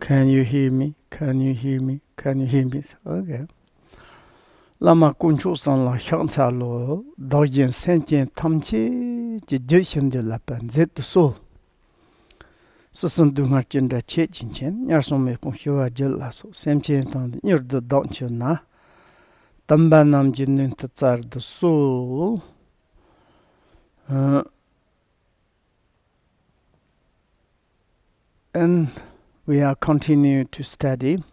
Can you hear me? Can you hear me? Can you hear me? Okay. Lama kunchu san la hyang cha lo Dzogchen Ranyak Patrul Dzogchen Ranyak Patrul Rinpoche ngar chen da che chin chen nyar som me pong hiwa jel la so sem chen tang de nyur de dang chen na tamba nam jin nen ta tsar de so and we are continue to study.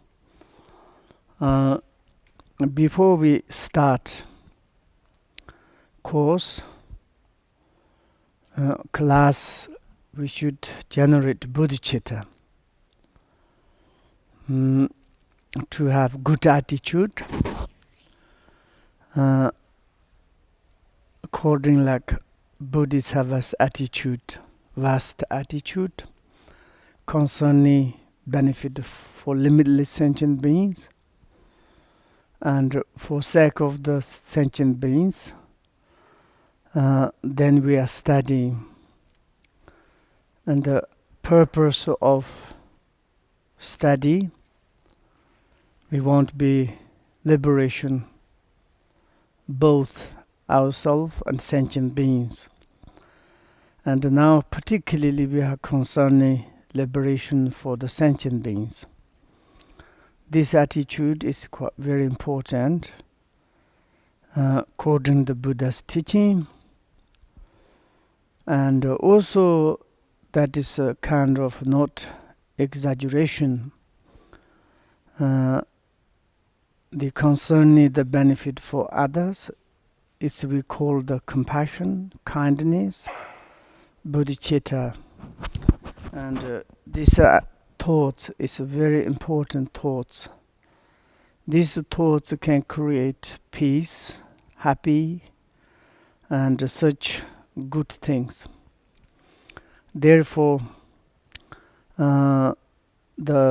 Before we start course class, we should generate bodhicitta to have good attitude according like Bodhisattva's attitude, vast attitude concerning benefit for limitless sentient beings and for sake of the sentient beings. Then we are studying, and the purpose of study, we want be liberation both ourselves and sentient beings. And now particularly we are concerning liberation for the sentient beings. This attitude is quite very important according to the Buddha's teaching, and also that is a kind of not exaggeration. The concerning the benefit for others, it's we call the compassion, kindness, bodhicitta, and this thoughts is a very important thoughts. These thoughts can create peace, happy, and such good things. Therefore, the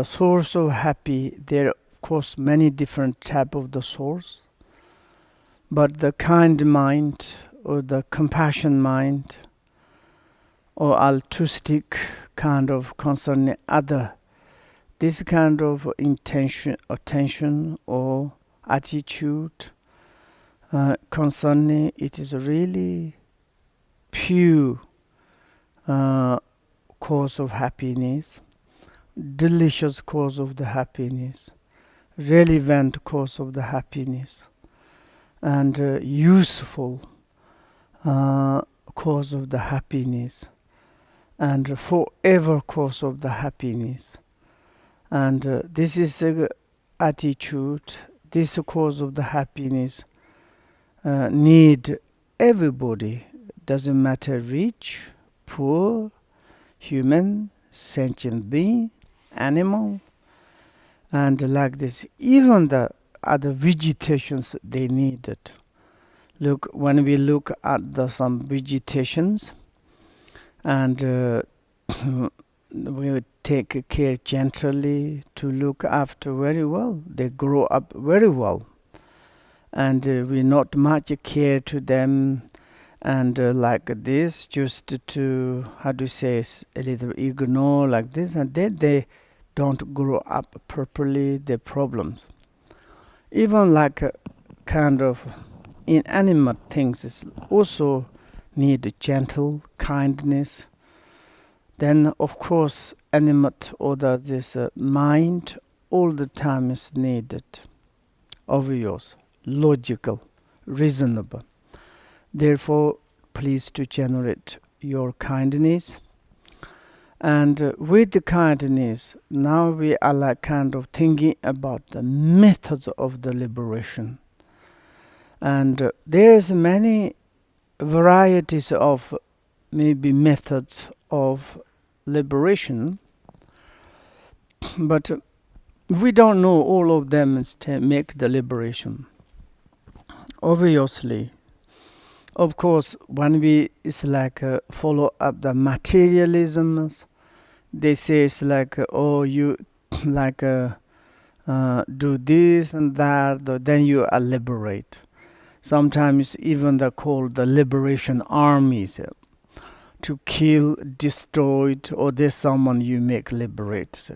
source of happy, there are of course many different type of the source, but the kind mind or the compassion mind or altruistic kind of concerning other, this kind of intention, attention or attitude concerning it is really pure cause of happiness, delicious cause of the happiness, relevant cause of the happiness, and useful cause of the happiness, and forever cause of the happiness. And this is a attitude, this cause of the happiness need everybody, doesn't matter rich, poor, human, sentient being, animal, and like this. Even the other vegetations, they need it. Look, when we look at some vegetations, and we would take care gently to look after very well. They grow up very well, and we not much care to them, and like this, just to how to say, a little ignore like this, and then they don't grow up properly. The problems, even like a kind of inanimate things, is also need gentle kindness. Then of course animate or this mind all the time is needed, obvious, logical, reasonable. Therefore, please to generate your kindness. And with the kindness, now we are like kind of thinking about the methods of the liberation. And there's many varieties of maybe methods of liberation, but we don't know all of them to make the liberation. Obviously, of course, when we is like follow up the materialisms, they say it's like oh, you like do this and that, then you are liberate. Sometimes even they're called the liberation armies, to kill, destroy, or there's someone you make liberate.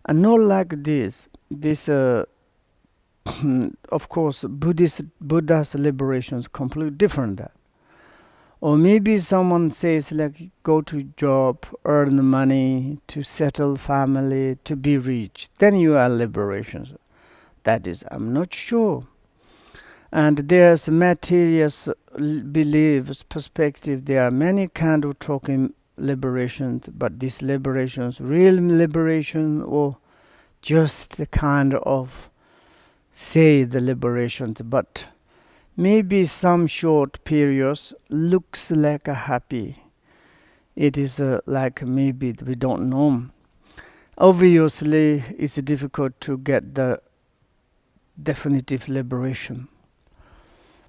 And not like this. This, of course, Buddha's liberation is completely different. That. Or maybe someone says like go to job, earn money, to settle family, to be rich. Then you are liberation. That is, I'm not sure. And there's materials, beliefs, perspective. There are many kind of talking liberations, but these liberations, real liberation, or just the kind of say the liberations, but maybe some short periods looks like a happy. It is like maybe we don't know. Obviously, it's difficult to get the definitive liberation,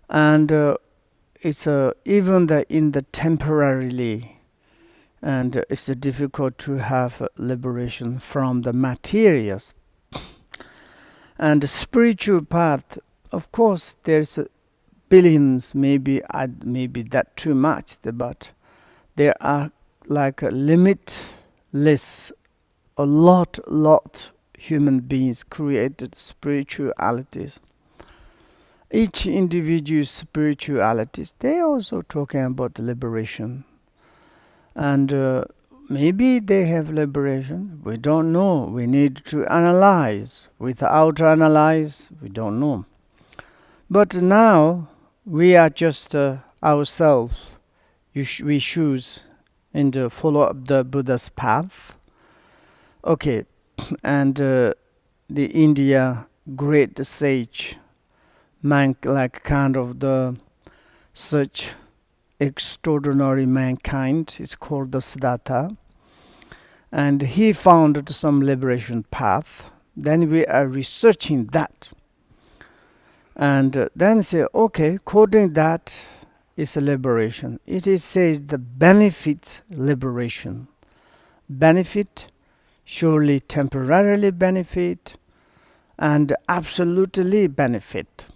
and it's even in the temporarily, and it's difficult to have liberation from the materials. And the spiritual path, of course, there's billions, maybe that too much, but there are like a limitless, a lot human beings created spiritualities. Each individual's spiritualities, they also talking about liberation. And maybe they have liberation. We don't know. We need to analyze. Without analyze, we don't know. But now we are just ourselves. We choose and follow up the Buddha's path. Okay, and the India great sage, like kind of the such extraordinary mankind is called the Siddhartha, and he found some liberation path. Then we are researching that, and then say, okay, quoting that is a liberation. It is said the benefit liberation. Benefit, surely temporarily benefit, and absolutely benefit.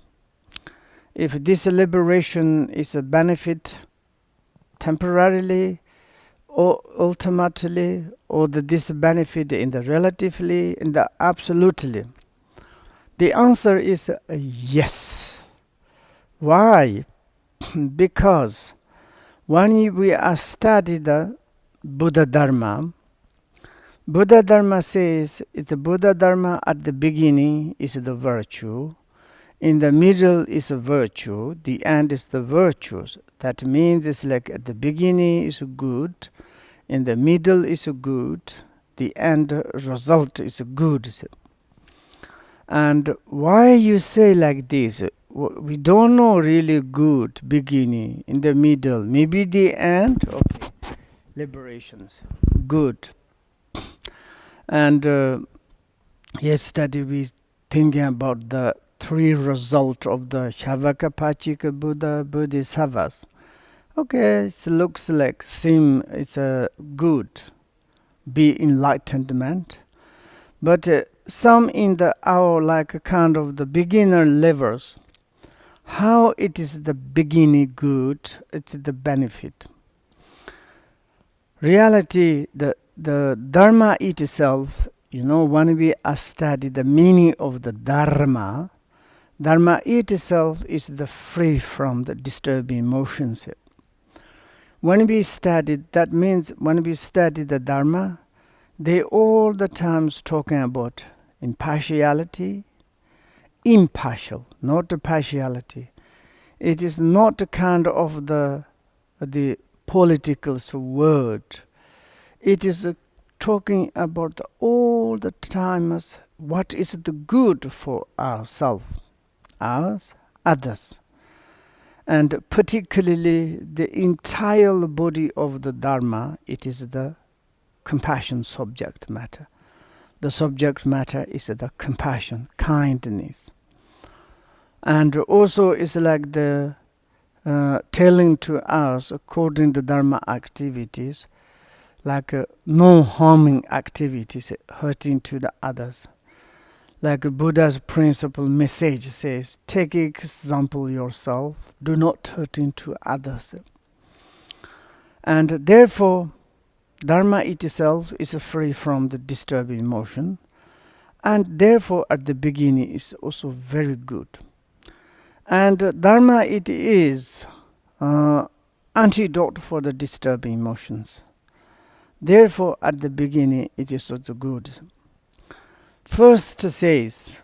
If this liberation is a benefit temporarily or ultimately, or this benefit in the relatively, in the absolutely, the answer is yes. Why? Because when we are studying the Buddha Dharma says the Buddha Dharma at the beginning is the virtue, in the middle is a virtue, the end is the virtues. That means it's like at the beginning is good, in the middle is good, the end result is good. And why you say like this? We don't know really good beginning, in the middle, maybe the end. Okay, liberations, good. And yesterday we thinking about the three results of the Shavaka Pachika Buddha Bodhisattvas. Okay, it looks like it's a good, be enlightenment, but some in our like a kind of the beginner levels, how it is the beginning good, it's the benefit. Reality, the Dharma itself, when we study the meaning of the Dharma itself is the free from the disturbing emotions. When we study, that means when we study the Dharma, they all the times talking about impartiality, impartial, not the partiality. It is not the kind of the political word. It is talking about all the times what is the good for ourselves, others, and particularly the entire body of the Dharma. It is the compassion subject matter. The subject matter is the compassion, kindness, and also it's like the telling to us according to Dharma activities, like no harming activities, hurting to the others. Like Buddha's principle message says, take example yourself, do not hurting to others. And therefore, Dharma itself is free from the disturbing emotion. and therefore at the beginning is also very good. And Dharma, it is antidote for the disturbing emotions. Therefore at the beginning it is also good. First says,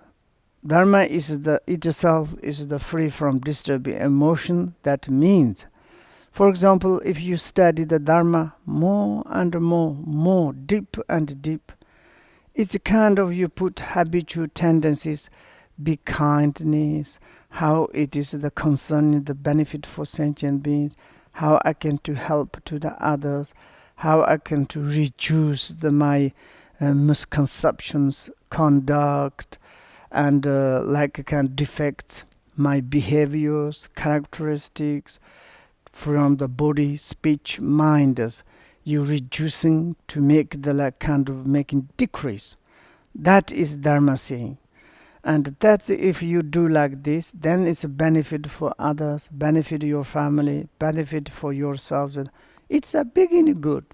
Dharma is the itself is the free from disturbing emotion. That means, for example, if you study the Dharma more and more deep and deep, it's a kind of you put habitual tendencies, be kindness, how it is the concern, the benefit for sentient beings, how I can to help to the others, how I can to reduce my misconceptions, conduct, and like kind of defects, my behaviors, characteristics from the body, speech, mind, you reducing to make the like kind of making decrease. That is Dharma saying. And that's if you do like this, then it's a benefit for others, benefit your family, benefit for yourselves. It's a beginning good.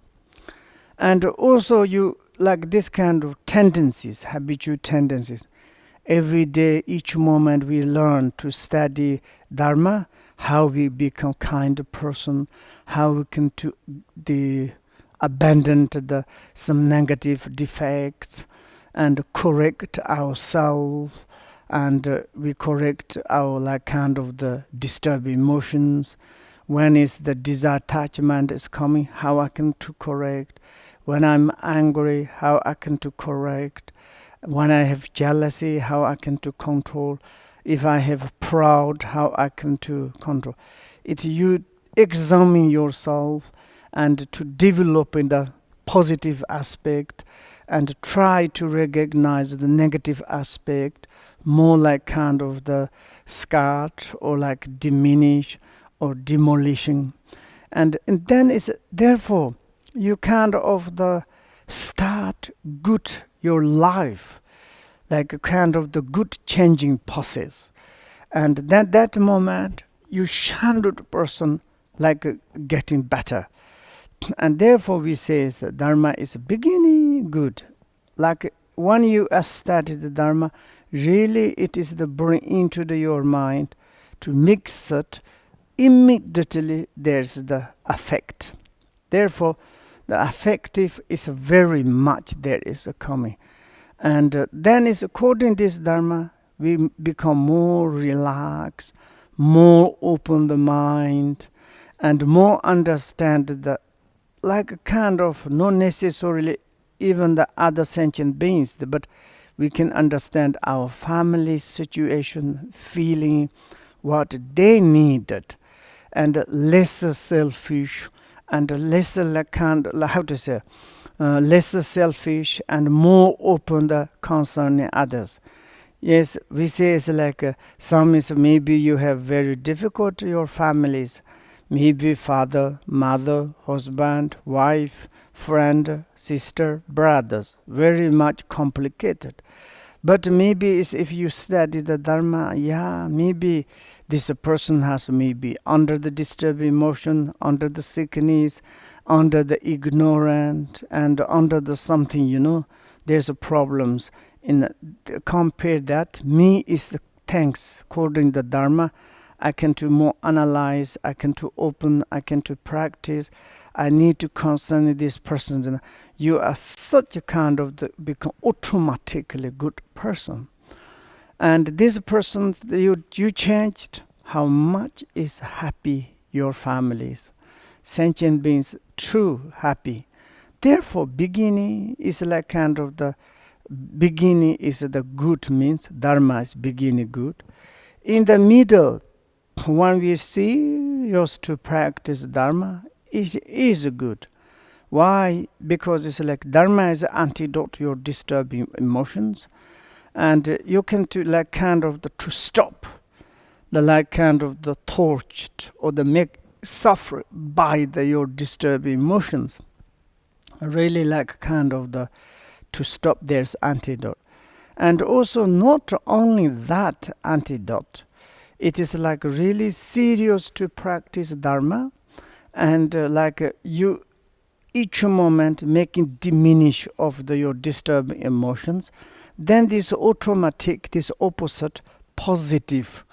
And also you like this kind of tendencies, habitual tendencies. Every day, each moment we learn to study Dharma, how we become kind person, how we can abandon some negative defects and correct ourselves, and we correct our like kind of the disturbed emotions. When is the disattachment is coming, how I can to correct. When I'm angry, how I can to correct. When I have jealousy, how I can to control. If I have proud, how I can to control. It's you examine yourself and to develop in the positive aspect and try to recognize the negative aspect more like kind of the scat or like diminish or demolishing. And then it's therefore you kind of the start good your life, like a kind of the good changing process. And then that moment you 100% like getting better. And therefore we say that Dharma is beginning good. Like when you study the Dharma, really it is the bring into your mind to mix it, immediately there's the effect. Therefore the affective is very much there is a coming. And then is according to this Dharma, we become more relaxed, more open the mind, and more understand the like a kind of not necessarily even the other sentient beings, but we can understand our family situation, feeling what they needed, and lesser selfish and lesser like kind how to say lesser selfish and more open the concerning others. Yes, we say it's like some is maybe you have very difficult your families, maybe father, mother, husband, wife, friend, sister, brothers, very much complicated. But maybe it's if you study the Dharma, yeah, maybe this person has maybe under the disturbed emotion, under the sickness, under the ignorant, and under the something, there's a problems. Compare that, me is the thanks, according to the Dharma, I can to more analyze, I can to open, I can to practice, I need to concern this person. You are such a kind of become automatically good person. And this person you changed, how much is happy your families, sentient beings, true happy. Therefore, beginning is like kind of the beginning is the good means Dharma is beginning good. In the middle, when we serious to practice Dharma, it is good. Why? Because it's like Dharma is an antidote to your disturbing emotions, and you can to like kind of to stop the like kind of the torched or the make suffer by your disturbing emotions. Really like kind of to stop there's antidote. And also not only that antidote, it is like really serious to practice Dharma, and you each moment making diminish of your disturbing emotions, then this automatic, this opposite, positive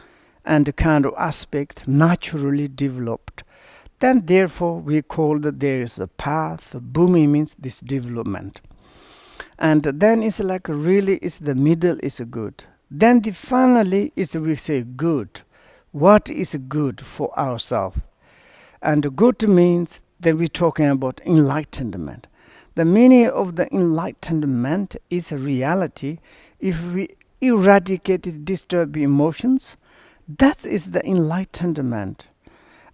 and kind of aspect naturally developed. Then therefore we call that there is a path. Bhumi means this development. And then it's like really is the middle is good. Then the finally is we say good. What is good for ourselves? And good means that we're talking about enlightenment. The meaning of the enlightenment is a reality. If we eradicate disturbing emotions, that is the enlightenment.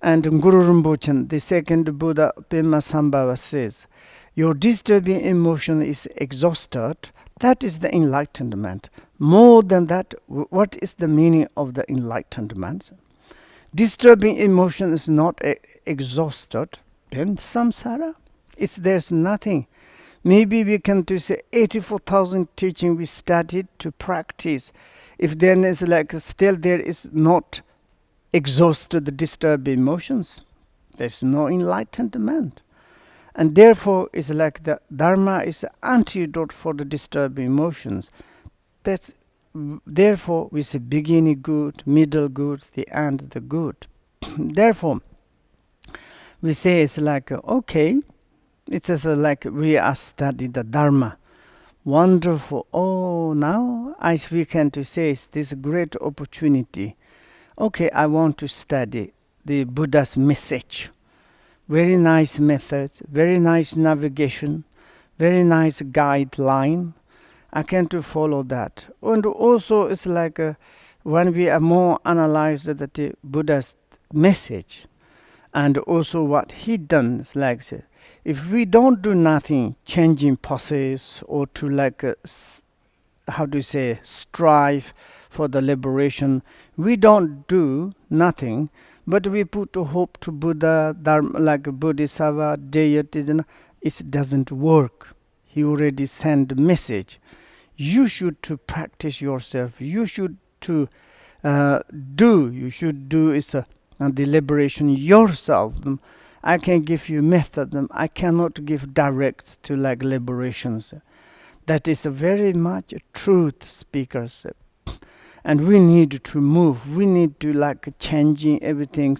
And Guru Rinpoche, the second Buddha, Pema Sambhava says, your disturbing emotion is exhausted. That is the enlightenment. More than that, what is the meaning of the enlightenment? Disturbing emotion is not exhausted. Then samsara, there's nothing. Maybe we can to say 84,000 teaching we studied to practice. If then is like still there is not exhausted the disturbing emotions, there's no enlightenment. And therefore it's like the Dharma is an antidote for the disturbing emotions. That's therefore we say beginning good, middle good, the end the good. Therefore we say it's like okay, it's just like we are studying the Dharma. Wonderful. Oh, now we can to say it's this great opportunity. Okay, I want to study the Buddha's message. Very nice methods, very nice navigation, very nice guideline. I can to follow that. And also it's like when we are more analyze the Buddha's message and also what he done, it's like if we don't do nothing, changing poses or to like how do you say strive for the liberation, we don't do nothing, but we put hope to Buddha, Dharma, like Bodhisattva, deity, it doesn't work. He already sent a message. You should to practice yourself. You should to do. You should do is the liberation yourself. I can give you method. I cannot give direct to like liberations. That is a very much truth speakers. And we need to move. We need to like changing everything.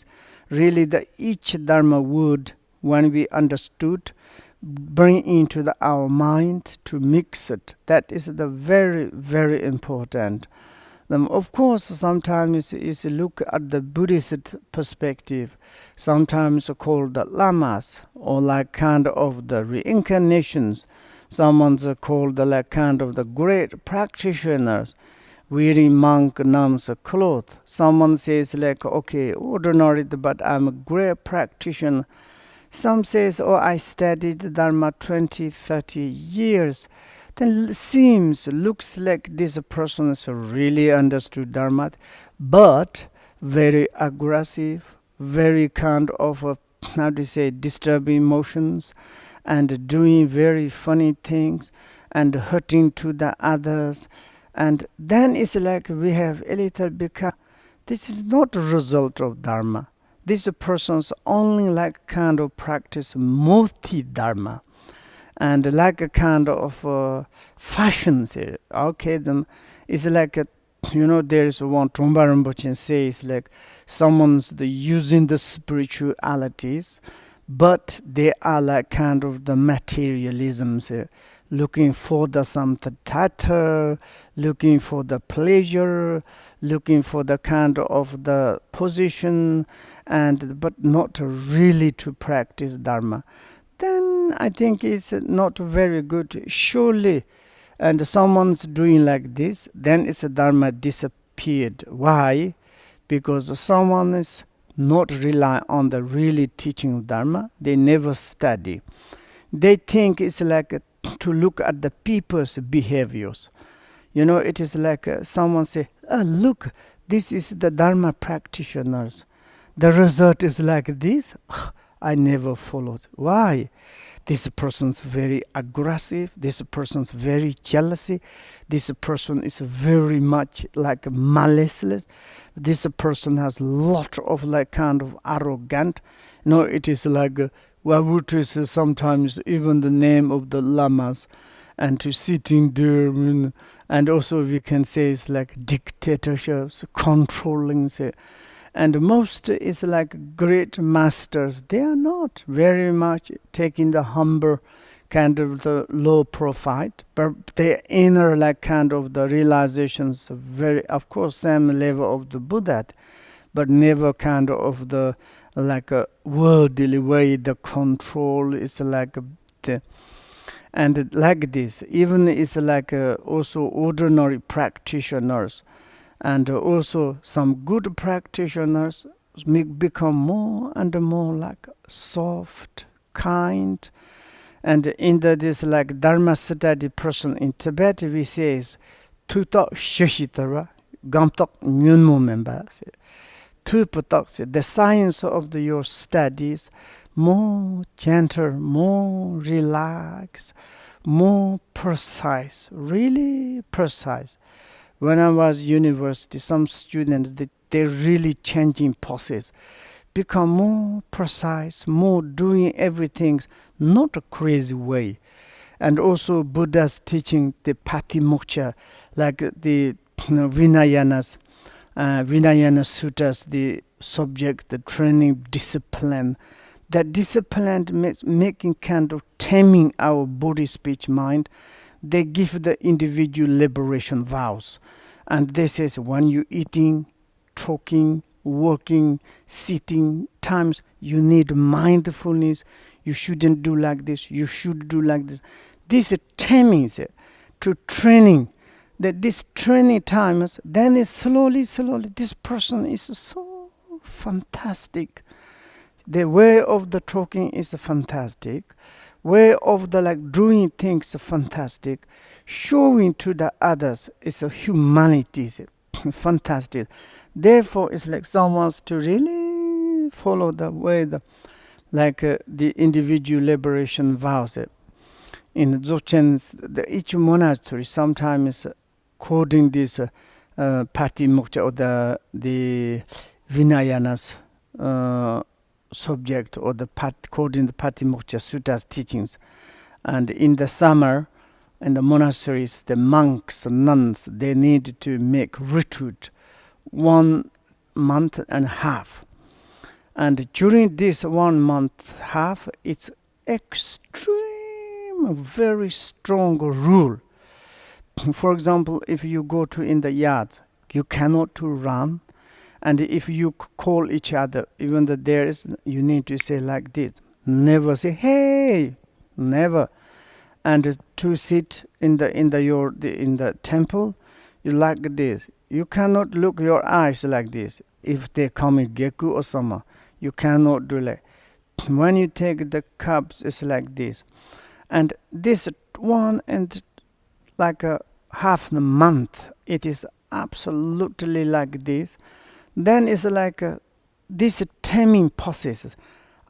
Really, the each Dharma word, when we understood, bring into our mind to mix it. That is the very, very important. Of course, sometimes is look at the Buddhist perspective, sometimes called the lamas, or like kind of the reincarnations. Someone's called the like kind of the great practitioners, wearing monk nuns clothes. Someone says like, okay, ordinary, but I'm a great practitioner. Some says, oh, I studied Dharma 20, 30 years. Then looks like this person is really understood Dharma, but very aggressive, very kind of, how do you say, disturbing emotions, and doing very funny things, and hurting to the others. And then it's like we have a little become, this is not a result of Dharma. This person's only like kind of practice multi-Dharma. And like a kind of fashions. Okay, it's like there is one Trungpa Rinpoche says like someone's using the spiritualities, but they are like kind of the materialisms, looking for the something tatter, looking for the pleasure, looking for the kind of the position, but not really to practice Dharma. Then I think it's not very good, surely. And someone's doing like this, then it's a Dharma disappeared. Why? Because someone is not rely on the really teaching of Dharma. They never study. They think it's like to look at the people's behaviors. It is like someone say, oh, look, this is the Dharma practitioners. The result is like this. I never followed. Why? This person's very aggressive. This person's very jealousy. This person is very much like malicious. This person has lot of like kind of arrogant. It is like Wavutu is sometimes even the name of the lamas, and to sitting there, and also we can say it's like dictatorships, controlling, say. And most is like great masters. They are not very much taking the humble kind of the low profile, but their inner like kind of the realizations very, of course, same level of the Buddha, but never kind of the like a worldly way. The control is like the, and like this even is like also ordinary practitioners, and also some good practitioners become more and more like soft, kind. And in this like Dharma study person in Tibet, we say is tutok shishitara gamtok nyunmo member. Tupatok, the science of your studies, more gentle, more relaxed, more precise, really precise. When I was university, some students they really changing process, become more precise, more doing everything not a crazy way. And also Buddha's teaching the patimokkha, like the Vinayanas, Vinayana Suttas, the subject, the training discipline. That discipline making kind of taming our body, speech, mind. They give the individual liberation vows. And they says when you eating, talking, working, sitting, times you need mindfulness. You shouldn't do like this. You should do like this. This is taming to training. That this training times, then is slowly, this person is so fantastic. The way of the talking is fantastic. Way of the like doing things fantastic. Showing to the others is a humanity, fantastic. Therefore, it's like someone's to really follow the way the individual liberation vows. In Dzogchen, each monastery sometimes quoting this Patimokkha or the Vinayanas subject, or quoting the Patimokkha Suttas teachings. And in the summer, in the monasteries, the monks, the nuns, they need to make retreat 1 month and a half. And during this 1 month half, it's extreme, very strong rule. For example, if you go to in the yard, you cannot to run. And if you call each other, even though there is, you need to say like this. Never say, hey, never. And to sit in the temple, you like this. You cannot look your eyes like this. If they come in Geku or Sama, you cannot do like. When you take the cups, it's like this. And this one and like a half a month, it is absolutely like this. Then it's like this taming process.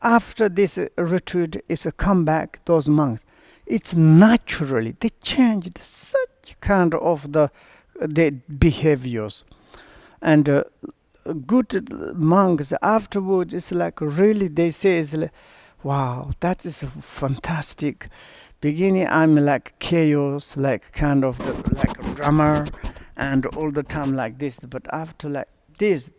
After this retreat is a comeback, those monks, it's naturally they changed such kind of the behaviors. And good monks afterwards, it's like really they say it's like, wow, that is fantastic. Beginning I'm like chaos, like kind of like a drummer, and all the time like this. But after like this,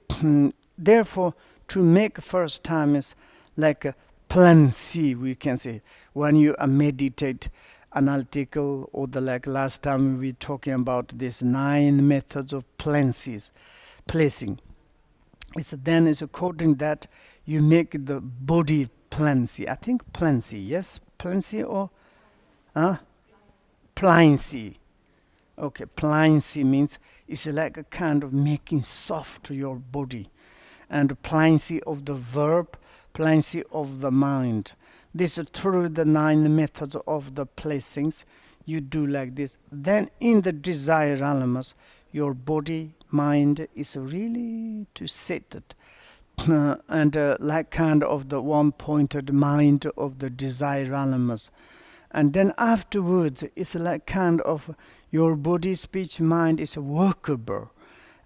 therefore to make first time is like a plan C, we can say, when you meditate analytical, or the like last time we talking about this 9 methods of C's placing. It's then is according that you make the body Plancy. I think Plancy, yes, Plancy or Pliancy. Okay, pliancy means it's like a kind of making soft your body, and pliancy of the verb, pliancy of the mind. This is through the 9 methods of the placings. You do like this. Then in the desire elements, your body, mind is really to set it. And like kind of the one-pointed mind of the desire elements. And then afterwards, it's like kind of your body, speech, mind is workable,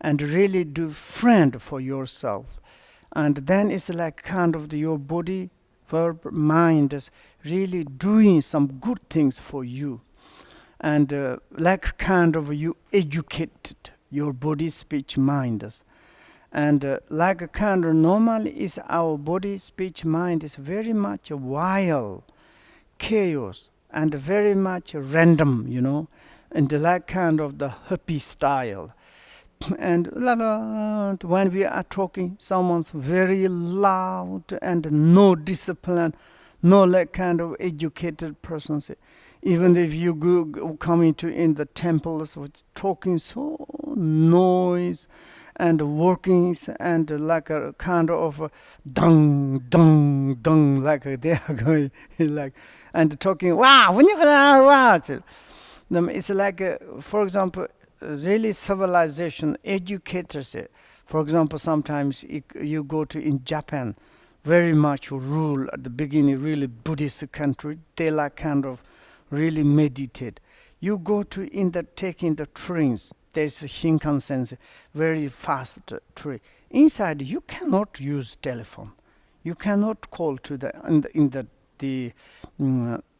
and really do friend for yourself. And then it's like kind of your body verb, mind is really doing some good things for you. And like kind of you educated your body, speech, mind. And like a kind of normally is our body, speech, mind is very much wild, chaos, and very much random, and like kind of the hippie style. And when we are talking, someone's very loud and no discipline, no like kind of educated person. Even if you go coming to in the temples, with talking so noise and workings and like a kind of dung dung dung like they are going like and talking wow when you wow. It's like for example really civilization educators. For example, sometimes you go to in Japan, very much rule at the beginning, really Buddhist country. They like kind of really meditate. You go to in the taking the trains. There's a Shinkansen, very fast train. Inside you cannot use telephone. You cannot call to the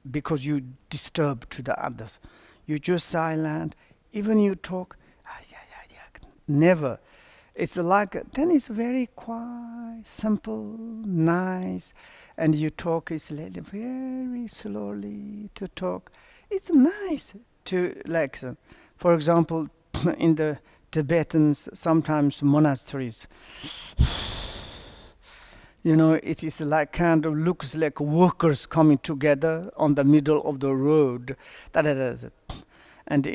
because you disturb to the others. You just silent. Even you talk, never. It's like, then it's very quiet, simple, nice, and you talk is very slowly to talk. It's nice to like, for example, in the Tibetans, sometimes monasteries, it is like kind of looks like workers coming together on the middle of the road. And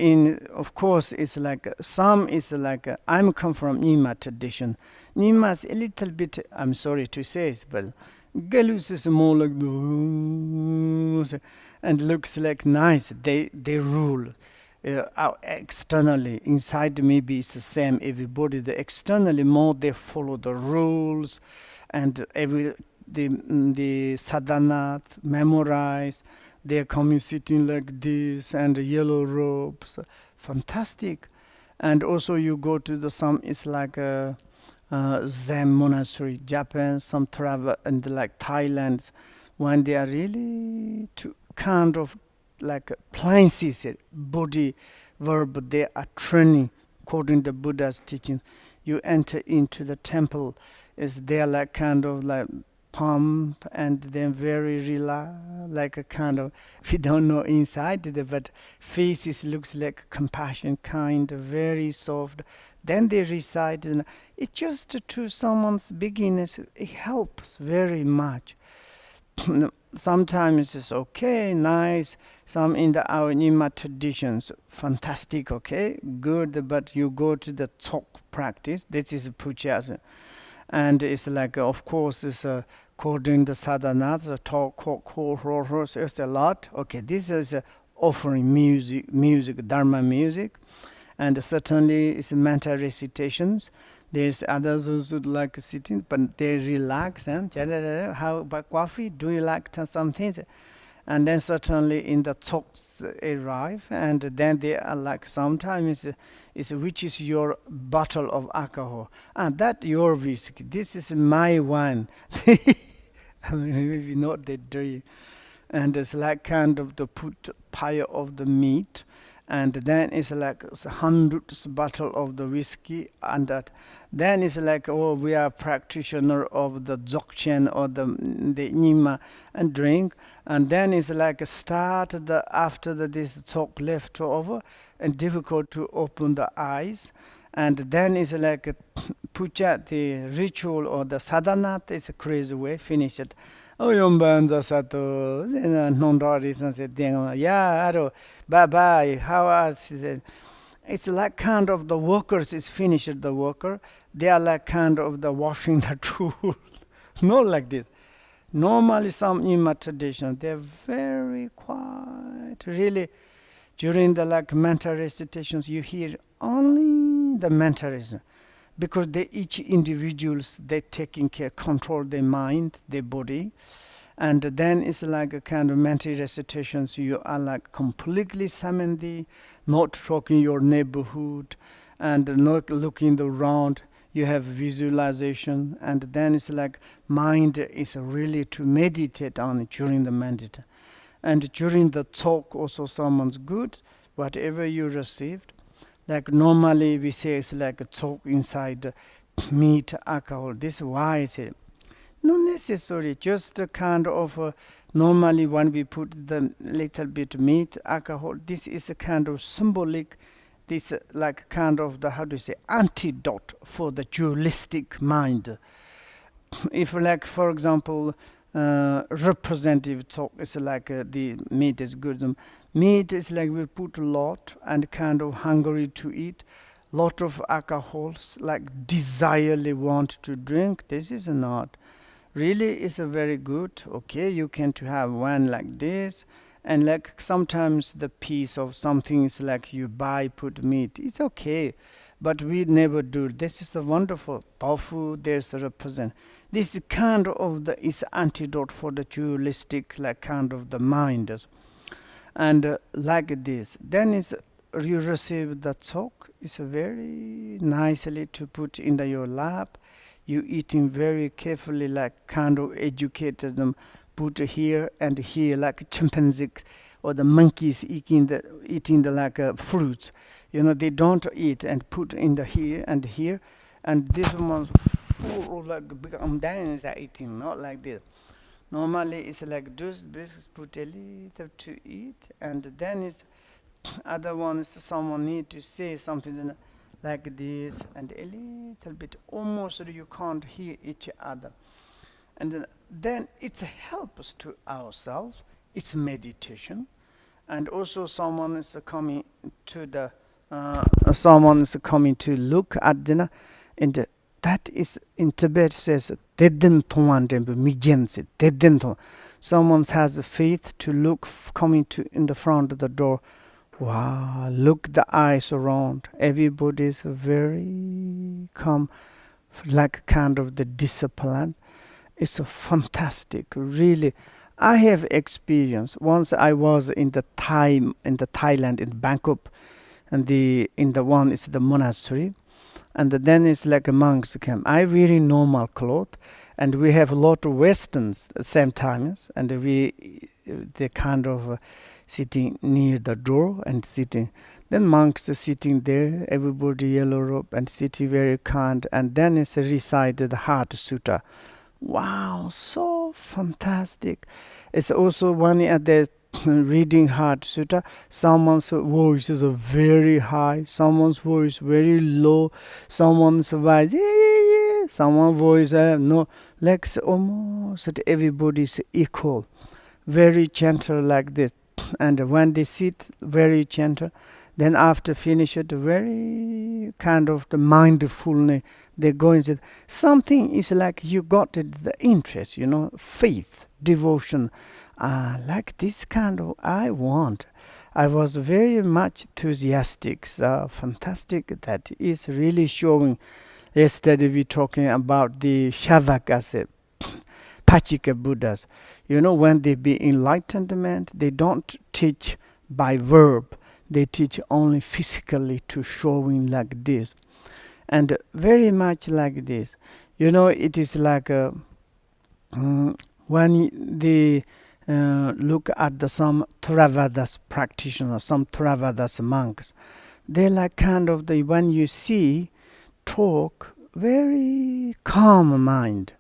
of course, it's like some is like I'm come from Nyima tradition. Nyima is a little bit. I'm sorry to say it, but Galus is more like and looks like nice. They rule out externally. Inside maybe it's the same. Everybody the externally more they follow the rules, and the sadhana memorize. They're coming sitting like this and yellow robes, fantastic. And also you go to some, it's like a Zen monastery, Japan, some travel and like Thailand, when they are really to kind of like appliances, body, verb, they are training according to Buddha's teaching. You enter into the temple, is there like kind of like pump and then very relaxed, like a kind of, we don't know inside but faces looks like compassion kind, very soft. Then they recite, and it just to someone's beginners, it helps very much. Sometimes it's okay, nice. Some in our Nyima traditions, fantastic, okay, good. But you go to the Tsok practice. This is puja, and it's like, of course, it's according to sadhana, the talk, it's a lot. Okay, this is offering music, dharma music, and certainly it's mental recitations. There's others who like sitting, but they relax. And how about coffee? Do you like some things? And then certainly in the talks arrive, and then they are like sometimes is which is your bottle of alcohol, and that your whiskey. This is my wine. I mean, maybe not they drink, and it's like kind of the put pile of the meat. And then it's like hundreds bottle of the whiskey, and that then it's like, oh, we are practitioner of the Dzogchen or the Nyima and drink, and then it's like start after this talk left over and difficult to open the eyes, and then it's like puja, the ritual or the sadhana is a crazy way finish it. Oh, yombanza sato, non-rari said, yeah, bye bye. How else is it? It's like kind of the workers is finished the worker. They are like kind of the washing the tool. Not like this. Normally, some Nyima tradition, they're very quiet. Really, during the like mental recitations, you hear only the mental recitation. Because they each individuals, they taking care, control their mind, their body, and then it's like a kind of mental recitations. You are like completely samadhi, not talking your neighborhood, and not looking around. you have visualization, and then it's like mind is really to meditate on it during the meditation. And during the talk also someone's good, whatever you received. Like normally we say it's like a talk inside meat, alcohol. This is why I say not necessary, just a kind of normally when we put the little bit meat, alcohol, this is a kind of symbolic, this like kind of the, how do you say, antidote for the dualistic mind. If like, for example, representative talk is like the meat is good. Meat is like we put a lot and kind of hungry to eat. Lot of alcohols like desirely want to drink. This is not. Really is a very good. Okay, you can to have one like this. And like sometimes the piece of something is like you buy, put meat. It's okay. But we never do. This is a wonderful tofu. There's a represent. This kind of the is antidote for the dualistic like kind of the mind. And like this, then is you receive the talk. It's very nicely to put in your lap. You eating very carefully, like kind of educated them. Put here and here, like chimpanzees or the monkeys eating the like fruits. They don't eat and put in the here and here, and this one's full of like become is eating, not like this. Normally it's like this put a little to eat, and then it's other ones someone need to say something like this, and a little bit almost you can't hear each other, and then it helps to ourselves. It's meditation, and also someone is coming to the someone is coming to look at dinner, and that is in Tibet says someone has the faith to look coming to in the front of the door. Wow, look the eyes around. Everybody is very calm, like kind of the discipline. It's a fantastic, really. I have experience. Once I was in the Thailand in Bangkok, and in the one is the monastery, and then it's like a monk's camp. I wear normal clothes, and we have a lot of Westerns at the same time, and they kind of sitting near the door and sitting. Then monks are sitting there, everybody yellow robe and sitting very kind, and then it's recited the Heart Sutta. Wow, so fantastic. It's also one at the reading Heart Sutta. Someone's voice is very high, someone's voice very low, someone's voice, someone's voice, no, like almost everybody's equal. Very gentle like this. And when they sit, very gentle. Then after finish it, very kind of the mindfulness, they go into something is like you got it, the interest, faith, devotion, like this kind of I want. I was very much enthusiastic, so fantastic. That is really showing. Yesterday we talking about the Shavaka, Pachika Buddhas. When they be enlightenment, they don't teach by verb. They teach only physically to showing like this. And very much like this. It is like when they look at some Theravada practitioners, some Theravada monks, they like kind of when you see, talk, very calm mind.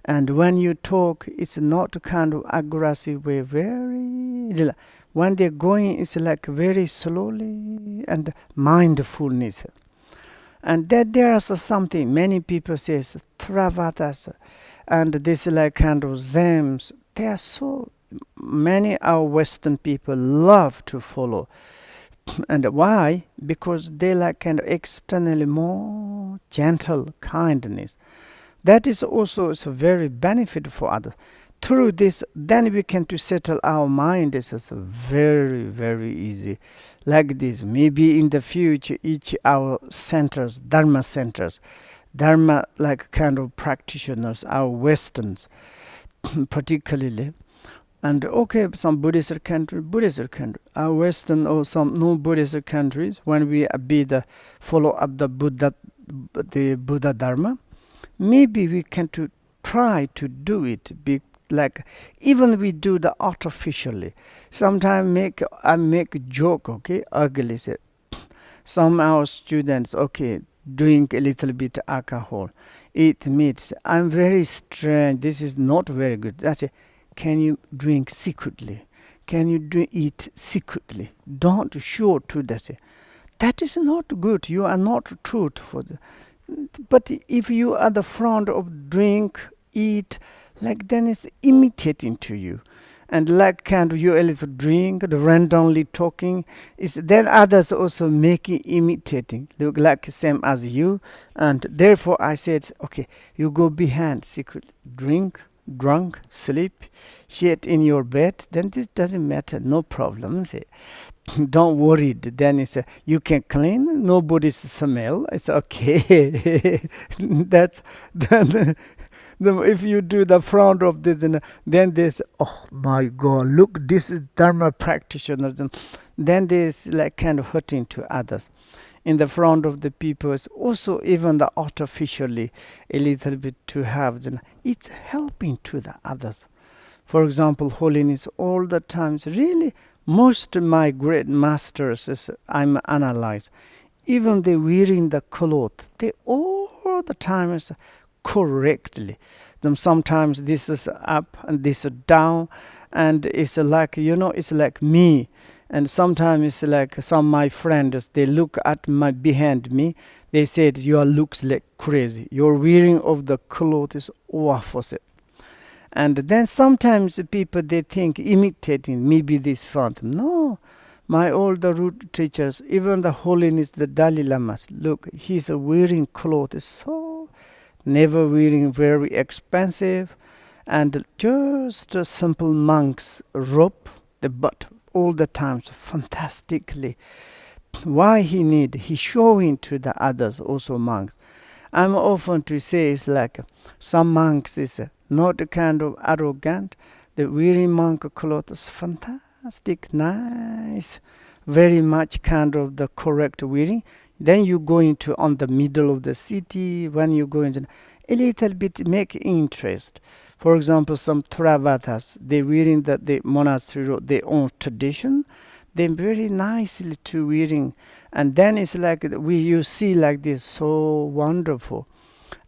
And when you talk, it's not kind of aggressive way, very, when they're going, it's like very slowly and mindfulness. And that there's something, many people say, Theravada, and this like kind of Zens, they are so, many our Western people love to follow. And why? Because they like kind of externally more gentle kindness. That is also a very benefit for others. Through this, then we can to settle our mind. This is very, very easy. Like this, maybe in the future, each our centers, Dharma centers, Dharma like kind of practitioners, our Westerns, particularly. And okay, some Buddhist country, our Western or some no Buddhist countries, when we be the follow up the Buddha the Buddha Dharma, maybe we can to try to do it. Like even we do the artificially. Sometimes I make a joke, okay, ugly. Say, some our students, okay, drink a little bit alcohol, eat meat. I'm very strange. This is not very good. I say, can you drink secretly? Can you eat secretly? Don't show to that. That is not good. You are not truthful. But if you are the front of drink, eat, like then it's imitating to you. And like kind of you a little drink, the randomly talking, is then others also making imitating, look like same as you. And therefore I said, okay, you go behind secret, drink, drunk, sleep, shit in your bed, then this doesn't matter, no problem. Say, don't worry. Then it's you can clean. Nobody's smell. It's okay. That's then. If you do the front of this, then there's oh my God, look, this is Dharma practitioners. And then there's like kind of hurting to others. In the front of the people, it's also even the artificially a little bit to have. It's helping to the others. For example, holiness all the times. Really, most of my great masters, as I'm analyzed, even they wearing the cloth, they all the time is correctly. Then sometimes this is up and this is down, and it's like it's like me. And sometimes it's like some of my friends, they look at my behind me, they said, "You looks like crazy. Your wearing of the cloth is awful." And then sometimes people they think imitating maybe this font. No, my older root teachers, even the holiness, the Dalai Lamas, look, he's wearing clothes so never wearing very expensive, and just a simple monk's robe, the butt all the times fantastically. Why he showing to the others also monks. I'm often to say it's like some monks is not kind of arrogant. The wearing monk clothes fantastic, nice, very much kind of the correct wearing. Then you go into on the middle of the city. When you go into a little bit make interest. For example, some Theravadas, they wearing the monastery their own tradition. They very nicely to wearing, and then it's like you see like this so wonderful.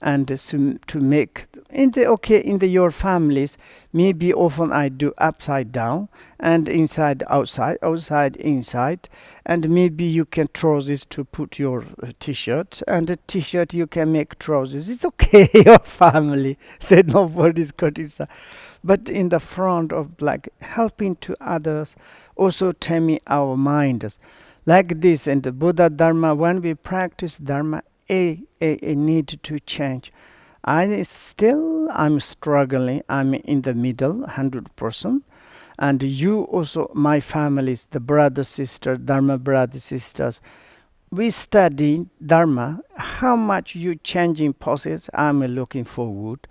And to make in your families, maybe often I do upside down and inside outside inside, and maybe you can trousers to put your t-shirt, and a t-shirt you can make trousers. It's okay. Your family, that nobody's criticized. But in the front of like helping to others, also taming our minds like this. And the Buddha Dharma, when we practice Dharma, a need to change. I'm struggling. I'm in the middle, 100%. And you also, my families, the brother, sister, Dharma brothers, sisters, we study Dharma. How much you changing process, I'm looking forward.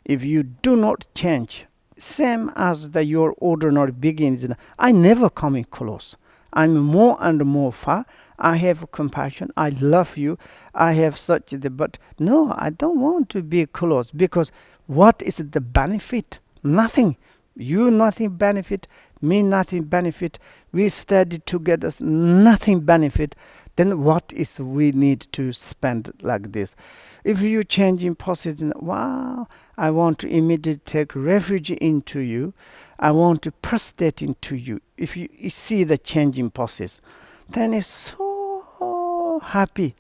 If you do not change, same as your ordinary beginnings, I never coming close. I'm more and more far. I have compassion. I love you. I have but no, I don't want to be close, because what is the benefit? Nothing. You nothing benefit. Me nothing benefit. We study together. Nothing benefit. Then what is we need to spend like this? If you change in positive, wow, I want to immediately take refuge into you. I want to prostrate into you. If you see the changing process, then it's so happy,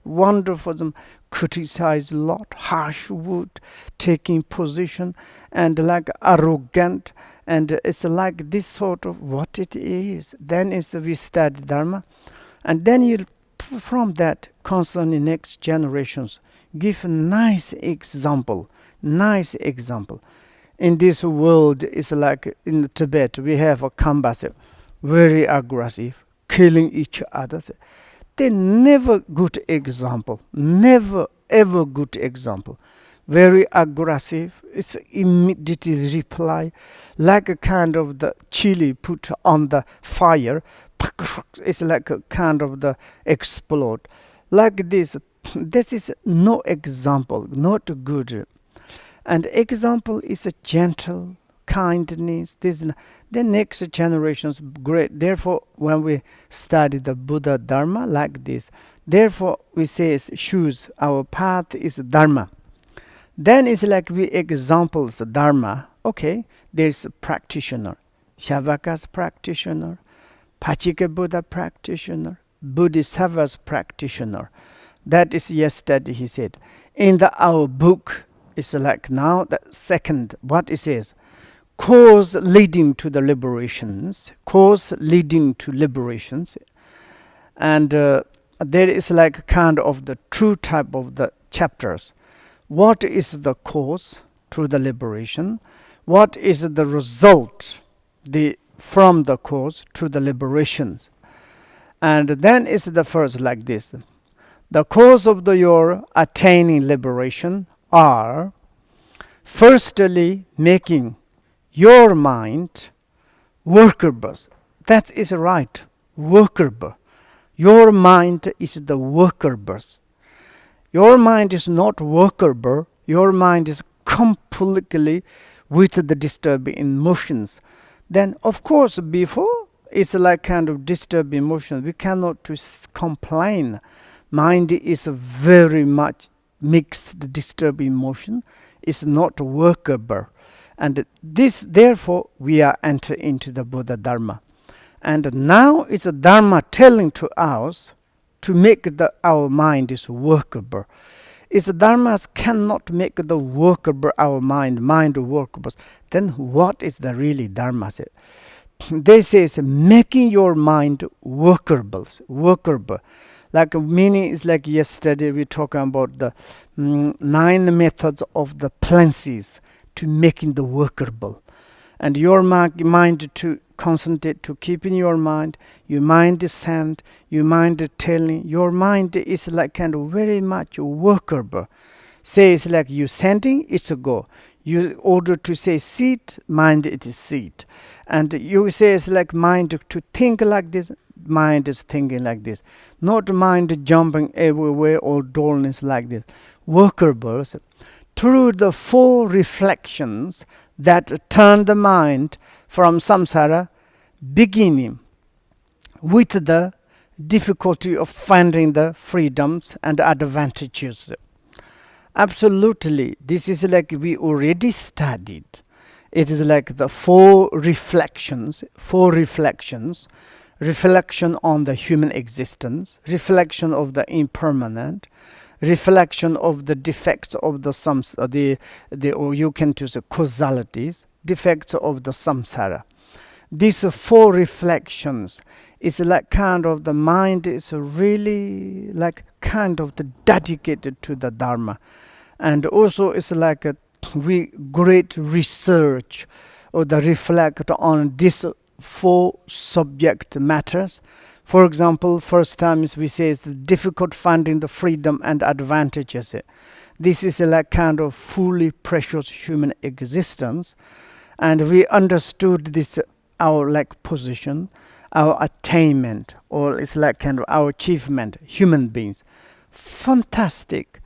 wonderful. Them criticize a lot, harsh word, taking position, and like arrogant, and it's like this sort of what it is. Then it's we study Dharma, and then you from that concerning next generations give a nice example. In this world, it's like in Tibet, we have a combat, very aggressive, killing each other. They never good example, never ever good example. Very aggressive, it's immediately reply, like a kind of the chili put on the fire. It's like a kind of the explode. like this. This is no example, not good. And example is a gentle kindness. The next generations great. Therefore, when we study the Buddha Dharma like this, therefore we say choose our path is Dharma. Then it's like we examples Dharma. Okay, there's a practitioner, Shavaka's practitioner, Pachika Buddha practitioner, Bodhisattva's practitioner. That is yesterday he said. In our book, it's like now the second, what it says, cause leading to the liberations, cause leading to liberations. And there is like kind of the true type of the chapters. What is the cause through the liberation? What is the result from the cause to the liberations? And then is the first like this. The cause of your attaining liberation are firstly making your mind workable. That is right, workable. Your mind is the workable. Your mind is not workable. Your mind is completely with the disturbing emotions. Then, of course, before it's like kind of disturbed emotion. We cannot complain. Mind is very much mixed disturbed emotion. It's not workable. And this, therefore, we are entering into the Buddha Dharma. And now it's a Dharma telling to us to make our mind is workable. It's Dharmas cannot make the workable our mind workable. Then what is the really Dharma? They say it's making your mind workable. Like meaning is like yesterday we talking about the 9 methods of the cleanses to making the workable. And your mind to concentrate, to keep in your mind is sent, your mind is telling, your mind is like kind of very much workable. Say it's like you sending, it's a go. You order to say sit, mind it is sit. And you say it's like mind to think like this, mind is thinking like this. Not mind jumping everywhere or dullness like this. Workable. Through the 4 reflections that turn the mind from samsara, beginning with the difficulty of finding the freedoms and advantages. Absolutely, this is like we already studied. It is like the 4 reflections, reflection on the human existence, reflection of the impermanent, reflection of the defects of the or you can choose causalities, defects of the samsara. These 4 reflections is like kind of the mind is really like kind of the dedicated to the Dharma, and also it's like great research or the reflect on these 4 subject matters. For example, first time we say is the difficult finding the freedom and advantages. This is like kind of fully precious human existence, and we understood this our like position, our attainment, or it's like kind of our achievement, human beings. Fantastic.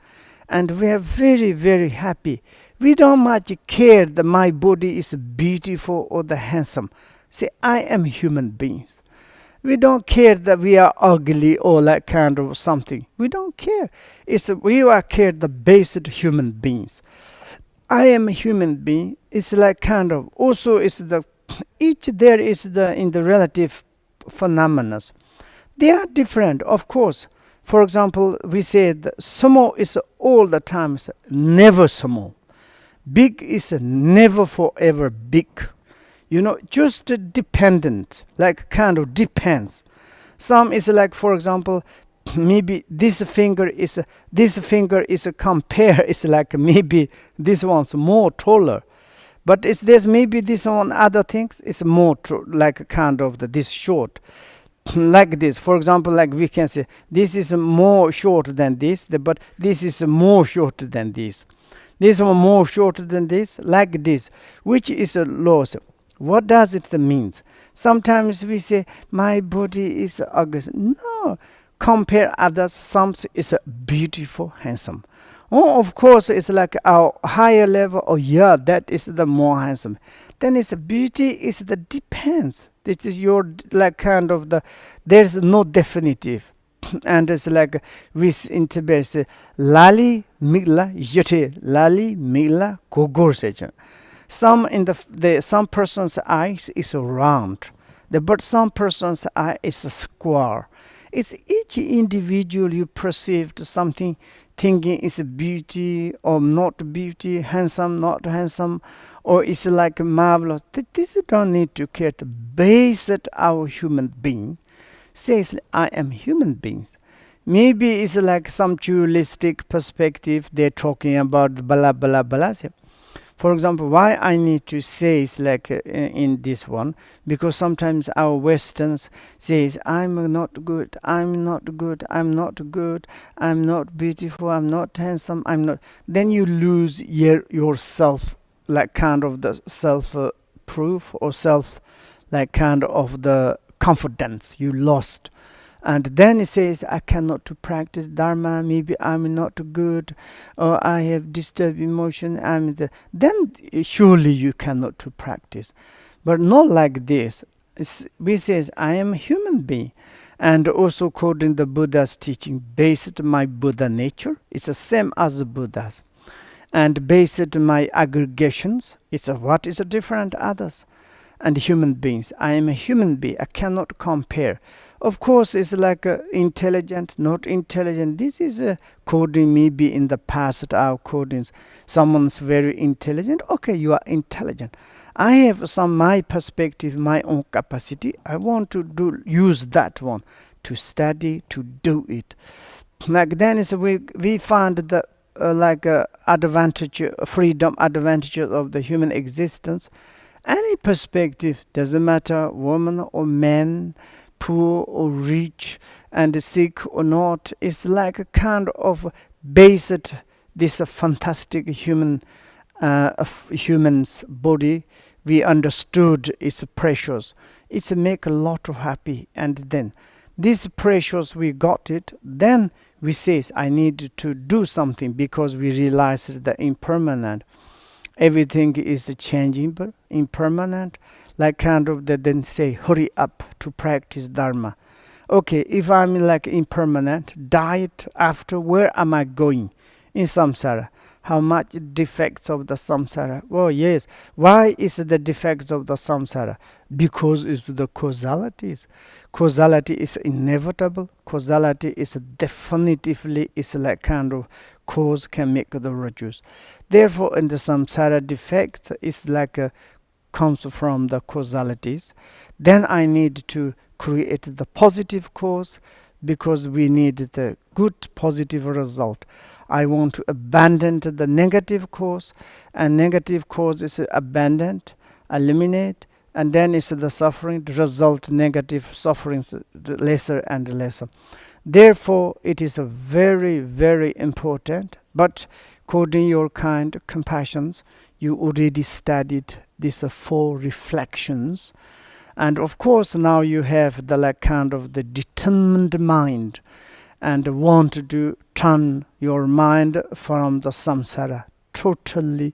And we are very, very happy. We don't much care that my body is beautiful or the handsome. See, I am human beings. We don't care that we are ugly or like kind of something. We don't care. We are care the basic human beings. I am a human being. It's like kind of also is the each there is the in the relative phenomena. They are different, of course. For example, we say that sumo is all the time never sumo. Big is never forever big. Just dependent, like kind of depends. Some is like, for example, maybe this finger is a compare. It's like maybe this one's more taller, but there's maybe this one other things is more like kind of this short. Like this, for example, like we can say this is more short than this, but this is more short than this. This one more short than this, like this, which is a loss. What does it mean? Sometimes we say my body is ugly. No, compare others. Some is beautiful, handsome. Oh, of course, it's like our higher level. Oh, yeah, that is the more handsome. Then it's beauty is the depends. This is your like kind of the. There's no definitive, and it's like with interface lali migla yote lali migla gogor seja. Some in the some person's eyes is round, but some person's eye is a square. It's each individual you perceived something thinking is beauty or not beauty, handsome, not handsome, or it's like marvelous. This don't need to care. The base that our human being says, I am human beings. Maybe it's like some dualistic perspective. They're talking about blah blah blah. For example, why I need to say is like in this one, because sometimes our Westerns says, I'm not good, I'm not good, I'm not good, I'm not beautiful, I'm not handsome, I'm not. Then you lose yourself, like kind of the self proof or self, like kind of the confidence you lost. And then he says, I cannot to practice Dharma, maybe I'm not good, or I have disturbed emotion. Then surely you cannot to practice. But not like this. We says, I am a human being. And also according to the Buddha's teaching, based on my Buddha nature, it's the same as the Buddha's. And based on my aggregations, it's what is different others. And human beings, I am a human being, I cannot compare. Of course, it's like intelligent, not intelligent. This is a coding, maybe in the past, our codings. Someone's very intelligent. Okay, you are intelligent. I have some my perspective, my own capacity. I want to use that one to study, to do it. Like then is we find the advantage, freedom, advantages of the human existence. Any perspective, doesn't matter, woman or man, poor or rich, and sick or not, it's like a kind of based this fantastic human's body. We understood it's precious. It's make a lot of happy, and then this precious we got it. Then we say I need to do something because we realize the impermanent. Everything is changing but impermanent, like kind of they then say hurry up to practice Dharma. Okay, if I'm like impermanent, diet after, where am I going in samsara? How much defects of the samsara? Oh yes, why is the defects of the samsara? Because it's the causalities. Causality is inevitable. Causality is definitively is like kind of cause can make the reduce. Therefore, in the samsara defect is like comes from the causalities. Then I need to create the positive cause because we need the good positive result. I want to abandon the negative cause, and negative cause is abandoned, eliminate, and then is the suffering, the result negative sufferings lesser and lesser. Therefore, it is a very, very important, but according your kind compassions, you already studied these four reflections. And of course, now you have the like kind of the determined mind and want to turn your mind from the samsara totally.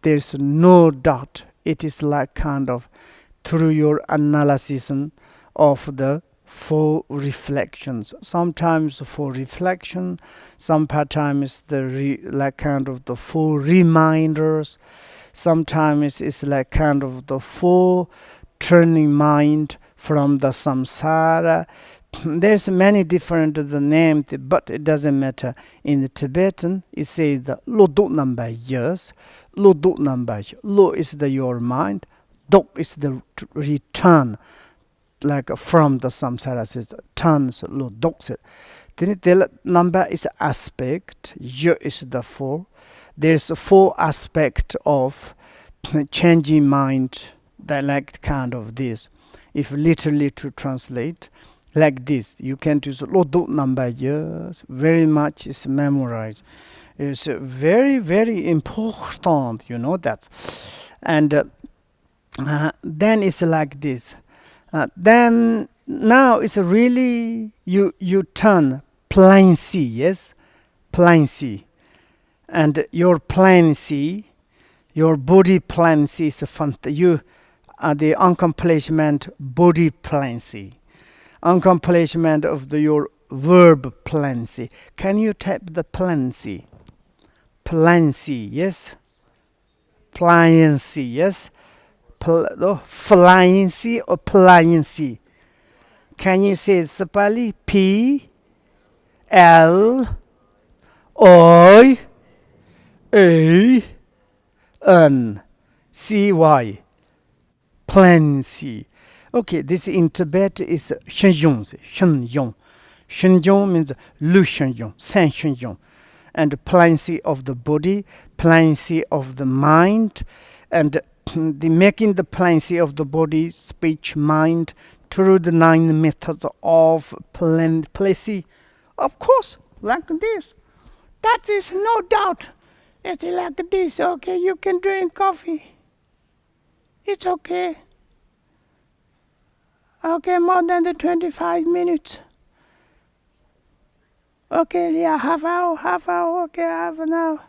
There's no doubt. It is like kind of through your analysis of the four reflections. Sometimes for reflection, sometimes the like kind of the four reminders. Sometimes it's like kind of the four turning mind from the samsara. There's many different the names, but it doesn't matter. In the Tibetan, it says the lo duk number years, lo duk number. Lo is the your mind, duk is the return, like from the samsara says turns lo duk. Then the number is aspect, ye is the four. There's a four aspect of changing mind, that like kind of this. If literally to translate like this, you can use lo duk number years. Very much is memorized. It's very, very important, you know that. And then it's like this. Then now it's really you turn plain sea, yes, plain sea, and your plain sea, your body plain sea is you are the accomplishment body plain sea, accomplishment of your verb plain sea. Can you type the plain sea? Plain sea, yes, plain sea, yes, flying sea or plain sea. Can you say Sapali? P L I A N C Y. Plain-sea. Okay, this in Tibet is Shenyong. Shenyong. Shenyong means Lu Shenyong, San Shenyong. And plain-sea of the body, plain-sea of the mind, and the making the plain-sea of the body, speech, mind, through the 9 methods of plain-sea. Of course, like this. That is no doubt. It's like this. Okay, you can drink coffee. It's okay. Okay, more than the 25 minutes. Okay, yeah, half hour, okay, half an hour.